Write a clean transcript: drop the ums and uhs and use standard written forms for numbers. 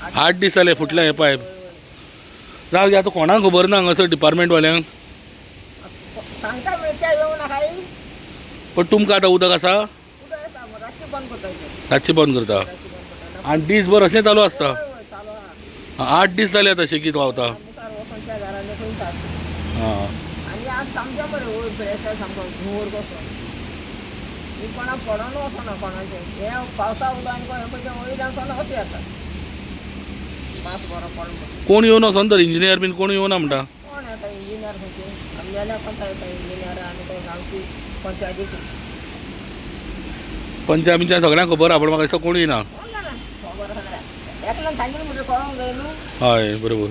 8 दीस जाले फुटलें हें पायप. जाऊ दे, आता कोणाक खबर ना हांगासर डिपार्टमेंटवाल्यांक. सांगता मेळटा येवं नाका. पण तुमकां आतां उदक आसा? रातची बंद करता. रातची बंद करता. आनी दीसभर अशें चालू आसता. चालू आहा. 8 दीस जाले आतां शेगीत व्हांवता. मुखार वचून त्या घरांनी पळयतात. हां. आनी आज सामकें बरें वयर फ्रेश सामको घुंवर कसो. ही कोणाक पडोन वचना कोणाचें. हें पावसा उदकान हें पळय वयल्यानसून अशें येता. मात बरो पडलो. कोण येवन वचोन तर इंजिनियर बीन कोण येवना म्हणटा. कोण येता इंजिनियर खंयचे? आमगेल्या कोणता येता इंजिनियर आनी तो गांवची पंचायतीची. पंचायतीच्या सगळ्यांक खबर आहा, पण म्हाका दिसता कोण येना. खबर आहा. एकल्यान सांगिल्लें म्हणटकीर कळोंक जाय न्हू. हय, बरोबर.